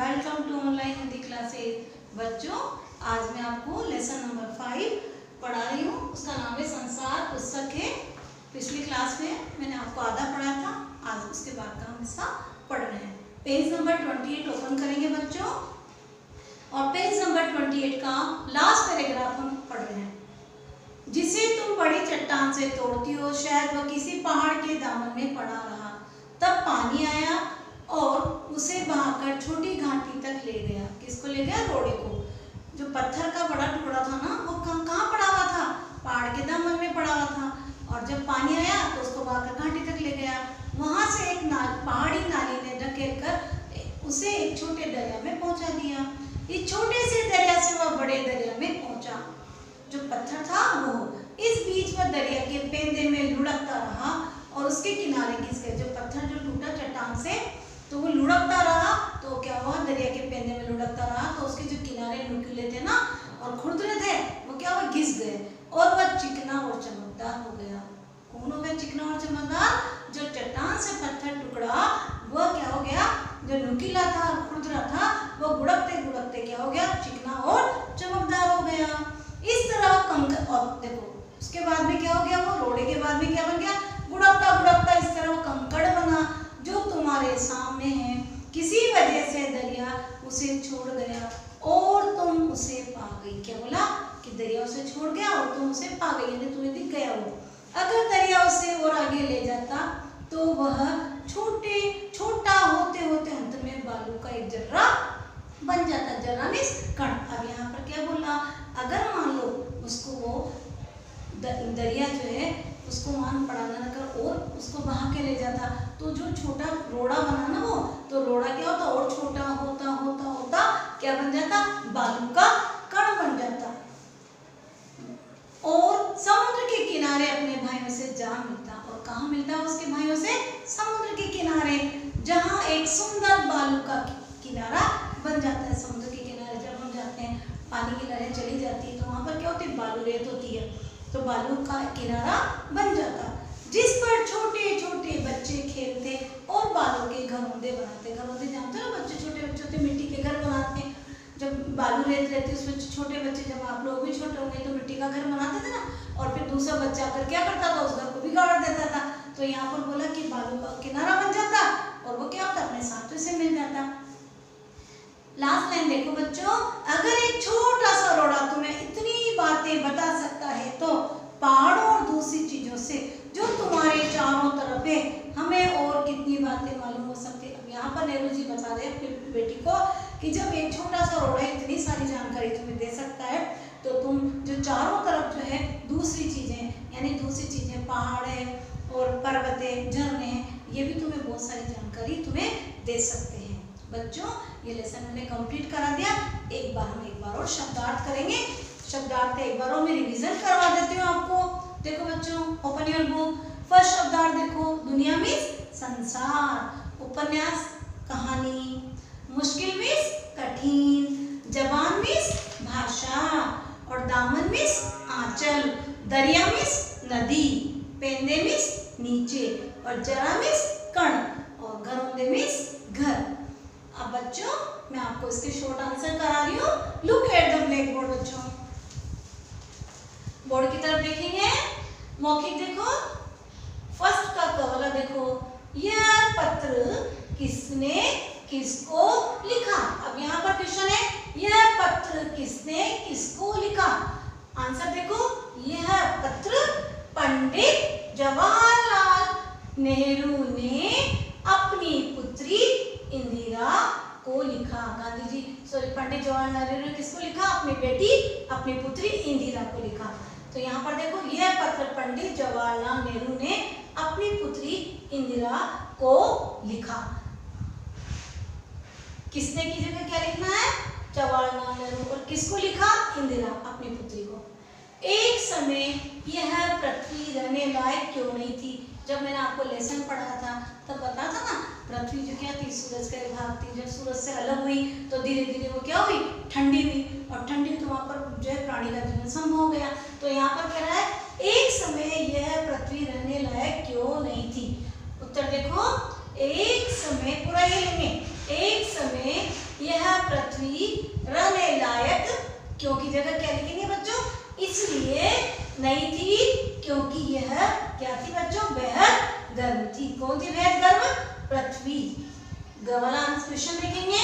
Welcome to online Hindi classes. बच्चों, आज मैं आपको लेसन नंबर 5 पढ़ा रही हूँ। उसका नाम है संसार पुस्तक है। पिछली क्लास में मैंने आपको आधा पढ़ाया था, आज उसके बाद का हम हिस्सा पढ़ रहे हैं। पेज नंबर 28 ओपन करेंगे बच्चों, और पेज नंबर 28 का लास्ट पैराग्राफ हम पढ़ रहे हैं। जिसे तुम बड़ी चट्टान से तोड़ती हो, शायद वह किसी पहाड़ के दामन में पड़ा रहा। तब पानी आया और उसे बहाकर छोटी घाटी तक ले गया। किसको ले गया? रोड़े को। जो पत्थर का बड़ा टुकड़ा था ना, वो कहाँ पड़ा हुआ था? पहाड़ के दामन में पड़ा हुआ था। और जब पानी आया तो उसको बहाकर घाटी तक ले गया। वहां से एक पहाड़ी नाली ने ढकेल कर उसे एक छोटे दरिया में पहुंचा दिया। इस छोटे से दरिया से वह बड़े दरिया में पहुंचा। जो पत्थर था वो इस बीच में दरिया के पेंदे में लुढ़कता रहा और उसके किनारे घिस गए। जो पत्थर जो टूटा चट्टान से, तो वो लुढ़कता रहा। तो क्या हुआ? दरिया के पेंदे में लुढ़कता रहा, तो उसके जो किनारे नुकीले थे ना और खुरदरे थे, वो क्या हुआ? घिस गए और वह चिकना और चमकदार हो गया। कौन हो गया चिकना और चमकदार? जो चट्टान से पत्थर टुकड़ा, वह क्या हो गया? जो नुकीला था और खुरदरा था, वो गुड़कते गुड़कते क्या हो गया? चिकना और चमकदार हो गया। इस तरह कंकड़, और देखो उसके बाद में क्या हो गया? वो रोड़े के बाद में क्या बन गया? गुड़कता गुड़कता इस तरह वो कंकड़ बना जो तुम्हारे सामने है। किसी वजह से दरिया उसे छोड़ गया और तुम उसे पा गई। क्या बोला? कि दरिया उसे छोड़ गया और तुम उसे पा गई, यानी तुम्हें दिख गया वो। अगर दरिया उसे और आगे ले जाता तो वह छोटा होते होते अंत में बालू का एक जर्रा बन जाता। जर्रा मीन्स कण। अब यहाँ पर क्या बोला? अगर मान लो उसको वो दरिया जो है उसको मान पड़ाना न कर और उसको बहा के ले जाता, तो जो छोटा रोड़ा बना ना वो, तो रोड़ा क्या होता? और छोटा होता होता होता क्या बन जाता? बालू का कण बन जाता और समुद्र के किनारे अपने भाइयों से जा मिलता। और कहाँ मिलता है उसके भाइयों से? समुद्र के किनारे, जहाँ एक सुंदर बालू का किनारा बन जाता है। समुद्र के किनारे जब हम जाते हैं, पानी की लहरें चली जाती है, तो वहां पर क्या होती है? बालू रेत होती है, तो बालू का किनारा बन जाता, जिस पर छोटे छोटे बच्चे खेलते और बालू के घरौंदे बनाते। घरौंदे जानते हो ना, बच्चे छोटे बच्चे होते मिट्टी के घर बनाते हैं। जब बालू रेत रहती है उसमें छोटे बच्चे, जब आप लोग भी छोटे होंगे तो मिट्टी का घर बनाते थे ना, और फिर दूसरा बच्चा आकर क्या करता था? उस घर को बिगाड़ देता था। तो यहाँ पर बोला कि बालू का किनारा बन जाता और वो क्या होता? अपने साथियों से मिल जाता। लास्ट लाइन देखो बच्चों, अगर एक छोटा सा रोड़ा तुम्हें इतनी बातें बता सकता है, तो पहाड़ों और दूसरी चीजों से जो तुम्हारे चारों तरफ है, हमें और कितनी बातें मालूम हो सकती है। अब यहाँ पर नेहरू जी बता रहे हैं अपनी बेटी को कि जब एक छोटा सा रोड़ा इतनी सारी जानकारी तुम्हें दे सकता है, तो तुम जो चारों तरफ जो है दूसरी चीजें, यानी दूसरी चीजें पहाड़ है और पर्वत है, झरने हैं, ये भी तुम्हें बहुत सारी जानकारी तुम्हें दे सकते हैं। बच्चों, ये लेसन हमने कंप्लीट करा दिया। एक बार और शब्दार्थ करेंगे। शब्दार्थ एक बार और मैं रिवीजन करवा देती हूँ आपको। देखो बच्चों, ओपन योर बुक। फर्स्ट शब्दार्थ देखो, दुनिया मीन्स संसार, उपन्यास कहानी, मुश्किल मीन्स कठिन, जबान मीन्स भाषा, और दामन मीन्स आंचल, दरिया मीन्स नदी, पेंदे मीन्स नीचे, और जरा मीन्स कण, और घरौंदे मीन्स घर। अब बच्चों, मैं आपको इसके शॉर्ट आंसर करा रही हूँ। Look at the black board. बच्चों, बोर्ड की तरफ देखेंगे, मौखिक देखो, फर्स्ट का कवला देखो, यह पत्र किसने किसको लिखा। अब यहाँ पर क्वेश्चन है, यह पत्र किसने किसको लिखा। आंसर देखो, यह पत्र पंडित जवाहरलाल नेहरू ने अपनी पुत्री इंदिरा को लिखा। गांधी जी, पंडित जवाहरलाल नेहरू ने किसको लिखा? अपनी बेटी, अपनी पुत्री इंदिरा को लिखा। तो यहाँ पर देखो, यह पत्र पंडित जवाहरलाल नेहरू ने अपनी पुत्री इंदिरा को लिखा। किसने की जगह क्या लिखना है? जवाहरलाल नेहरू। और किसको लिखा? इंदिरा, अपनी पुत्री को। एक समय यह पृथ्वी रहने लायक क्यों नहीं थी। जब मैंने आपको लेसन पढ़ाया था तब बता था ना, पृथ्वी जो क्या थी? सूरज का एक भाग थी। जब सूरज से अलग हुई तो धीरे धीरे वो क्या हुई? ठंडी हुई, और ठंडी तो वहां पर जो है प्राणी का जीवन संभव हो गया। तो यहाँ पर कह रहा है, एक समय यह पृथ्वी रहने लायक क्यों नहीं थी। उत्तर देखो, एक समय, पूरा ये लेंगे, एक समय यह पृथ्वी रहने लायक, क्योंकि जगह क्या लिखेंगे बच्चों, इसलिए नहीं थी क्योंकि यह क्या थी बच्चों, बेहद गर्म थी। कौन थी बेहद गर्म, पृथ्वी। वाला क्वेश्चन देखेंगे,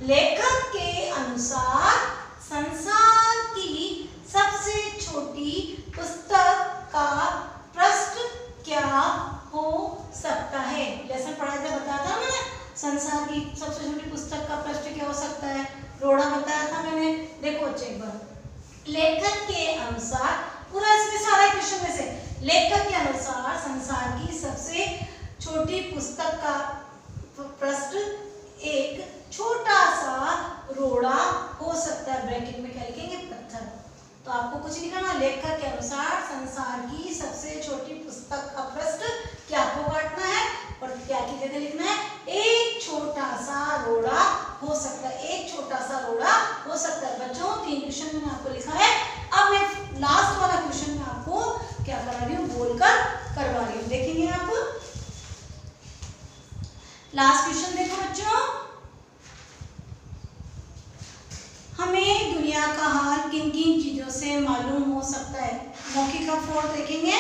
लेखक के अनुसार संसार की सबसे छोटी पुस्तक का पृष्ठ क्या हो सकता है। लेसन पढ़ा था, बताया था मैंने, संसार की सबसे छोटी पुस्तक का पृष्ठ क्या हो सकता है, रोड़ा बताया था मैंने। देखो बच्चे एक बार, लेखक के अनुसार, पूरा इसमें सारा क्वेश्चन में से, लेखक के अनुसार संसार की सबसे छोटी पुस्तक का पृष्ठ एक छोटा सा रोड़ा हो सकता है। ब्रैकेट में क्या लिखेंगे, पत्थर। तो आपको कुछ नहीं करना, लेखक के अनुसार संसार की सबसे छोटी पुस्तक का पृष्ठ क्या आपको काटना है और क्या की जगह लिखना है, एक छोटा सा रोड़ा हो सकता है, एक छोटा सा रोड़ा हो सकता है। बच्चों 3 क्वेश्चन मैंने आपको लिखा है। अब मैं लास्ट वाला क्वेश्चन में आपको क्या करा रही हूँ, बोलकर करवा रही हूँ। देखेंगे आप लास्ट क्वेश्चन, देखो बच्चों, हमें दुनिया का हाल किन किन चीजों से मालूम हो सकता है। मौखिक का 4 देखेंगे,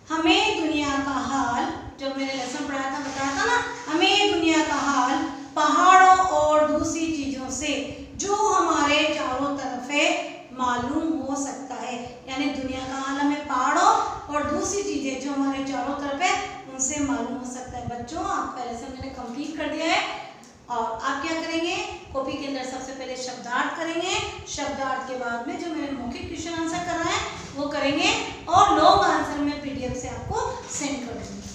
हमें दुनिया का हाल, जो मैंने लेसन पढ़ाया था, बताया था ना, हमें दुनिया का हाल पहाड़ों और दूसरी चीजों से जो हमारे चारों तरफ है मालूम हो सकता है। यानी दुनिया का हाल हमें पहाड़ों और दूसरी चीजें जो हमारे चारों तरफ है उनसे मालूम हो सकता है। बच्चों आपका लेसन मैंने कंप्लीट कर दिया है और आप क्या करेंगे, कॉपी के अंदर सबसे पहले शब्दार्थ करेंगे, शब्दार्थ के बाद में जो मैंने मौखिक क्वेश्चन आंसर करा है वो करेंगे और लॉन्ग आंसर में PDF से आपको सेंड कर दूंगी।